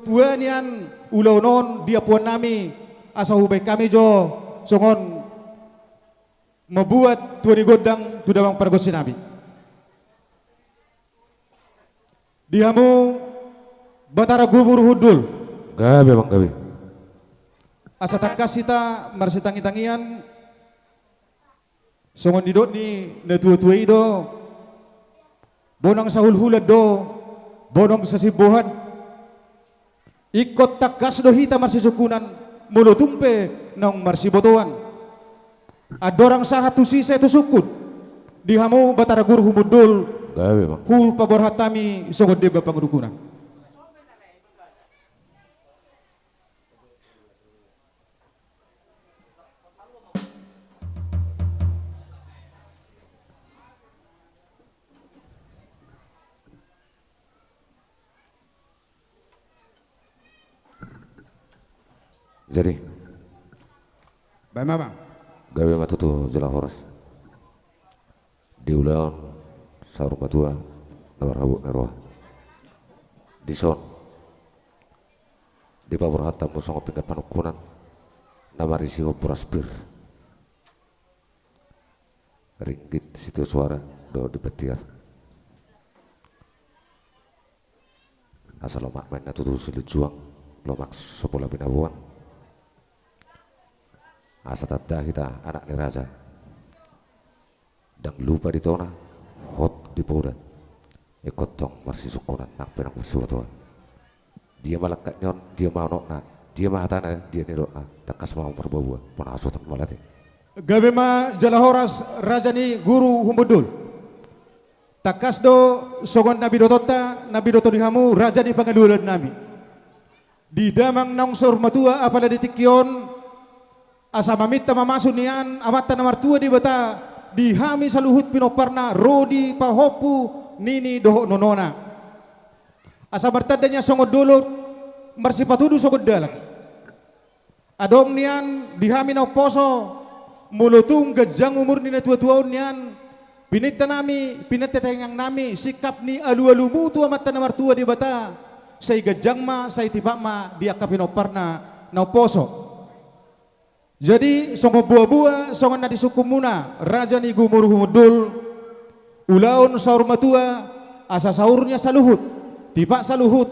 tua nian ulau non dia puan nami asa hubay kami jo songon membuat tua digodang tu damang pargosi nabi dihamu batara gubur hudul gabe bang gabe asa takas kita marsi tangi-tangian songon didot ni na tua-tua ido bonang sahul hulad do bonong sasibuhan ikot takas do hita marsi sukunan mulo tumpe nong marsi botoan adorang sahat tu sisa tu sukun dihamu batara guru humudul gabe bang hu paborhatami songon deba pangudukunan jadi baik mama gawe matutu jela horas diulang sarung batua nawar habuk nerwa dison di pabor hatam musong pingkat panukunan nama risiko puraspir ringgit situ suara do di petiar asal lomak main natutu sulit juang lomak sepola binabuan asa tata kita anak ni raja dan lupa di tona hot di poda ikut tong masih sukunan nak penang bersuatu dia malakat nyon dia mau nokna dia mah tanah dia ni nokna takas mau berbau pun asutan malati gabe ma jalahoras raja ni guru humudul takas do songon nabi dotota nabi doto dihamu raja ni pangadulan nami di damang nongsor matua apala ditikyon asa mamita mamasun nian amatan nomor tua di bata dihami saluhut pinoparna rodi pahopu nini doho nonona asa bertadanya songo dulu marsipatudu sogod dalat adom nian dihami no poso mulutung gejang umur nina tua-tua nian pinita nami pinatetengang nami sikap ni alu-alu mutu amatan nomor tua di bata say gejang ma say tiba ma dia kapinoparna no poso jadi songo buah-buah songo na disukumuna raja ni gumur humudul ulaun saur matua asa saurnya saluhut tiba saluhut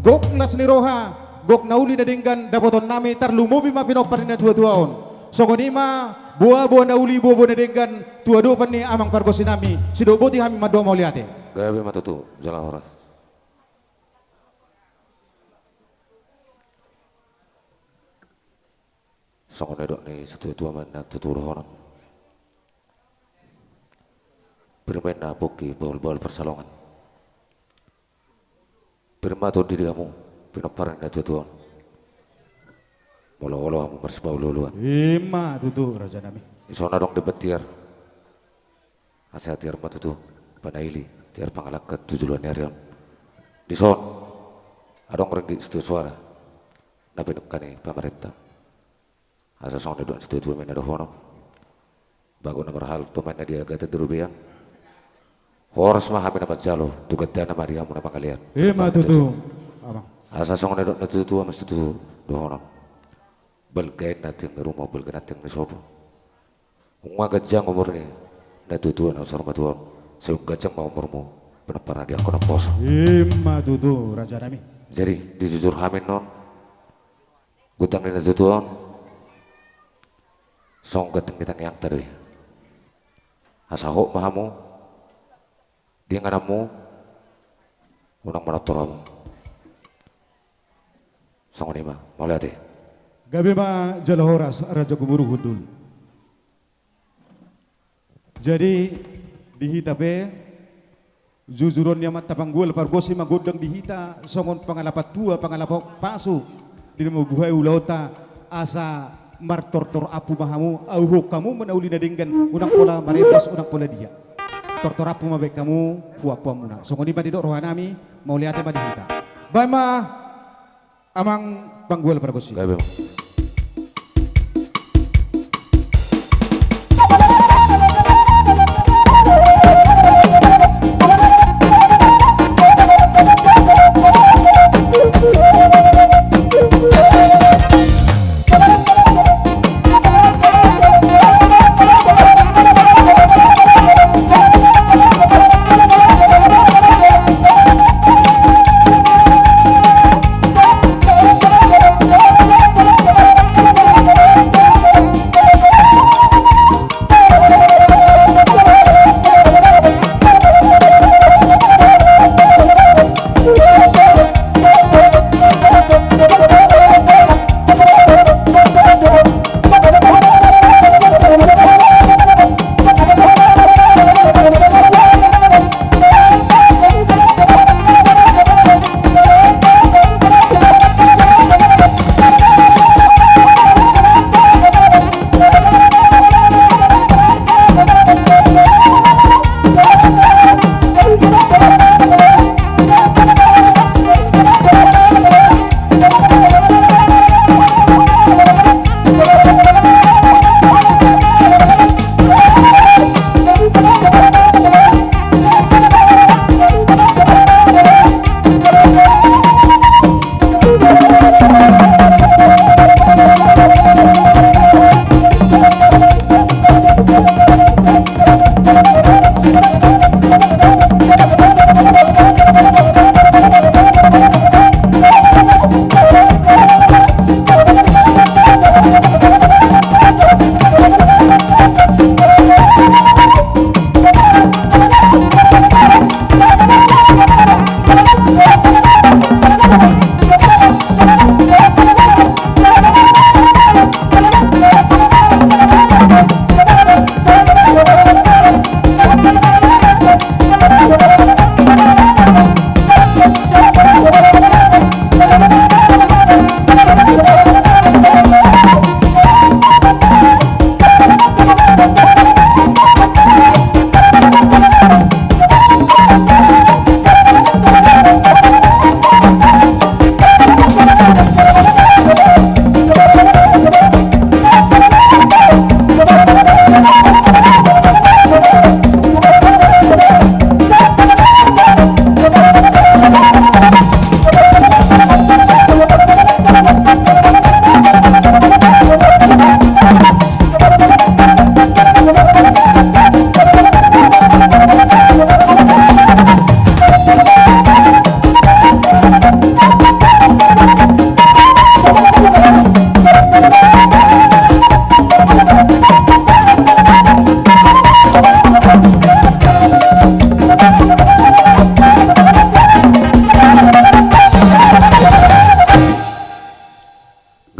gok nas niroha gok nauli na dinggan dapoton nami tarlumubi mapinopar na tua-tuaon songo nima buah-buah nauli buah-buah na dinggan tua-dupan ni amang pargosi nami sidoboti hami madua mauliate gawe matutu jalan horas songo nedok ni setua-tua mana tuturo horam bermain na poki bol-bol persalongan bermatu di kamu pinoparan na tua-tua wala-wala kamu bersebau luluan ima tutu raja nami isona dong di betiar asa tiar matutu panaili tiar pangalakat tujuan nyarian dison adong renggi setu suara nabi nukani pemerintah asa song de don setu mena do hono bago na marhal to mena dia gata derubian horas mah hamina jalo tu gadana maria mun pangalian ima tutu abang asa song de don setu mas setu do hono belgain nating rumah belgain nating ni sopo unga gajang umur ni na tutu na sorma tuon seung gajang mau umurmu penapana dia kono pos ima tutu raja nami jadi dijujur hamin non gutang ni tutuon song gateng kita yang tadi asahok mahamu dia nganamu unang manotoramu song lima mau lihat gabe ma jalahoras raja gumuru hudul jadi dihitape jujuron yamat tapanggul pargosi magodang dihita songon pangalapat tua pangalapok pasu di mabuhay ulauta asa martortor apu mahamu auho kamu menauli nadinggan unang pola marebas unang pola dia tortor apu mabek kamu puap muna songo di badidok rohanami mau lihat ba dihita bama amang panggual pargosi gabe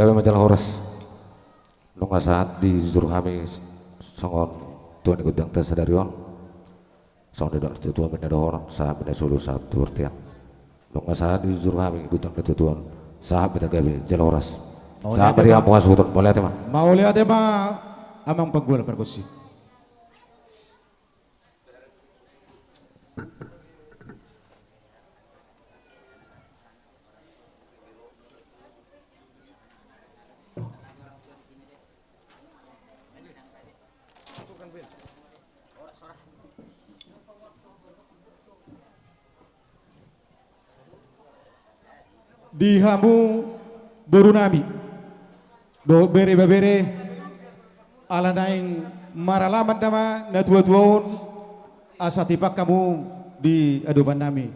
gawe majalah horas nunga saat di jujur kami songon tuan ikut yang tersadarion songon tidak setuju menada orang saat menada solo saat tuartian nunga saat di jujur kami ikut yang tuan saat kita gawe jalan horas saat beri amuas buton boleh teman mau lihat amang penggul perkusi. Dihamu Borunami do bere babere ala naing maralaman nama na tua-tuaon asa tipak kamu di aduban nami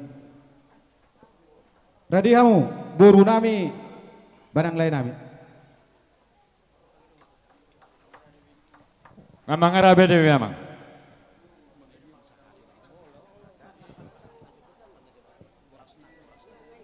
radihamu Borunami barang lain nami Amang arabe dewi amang.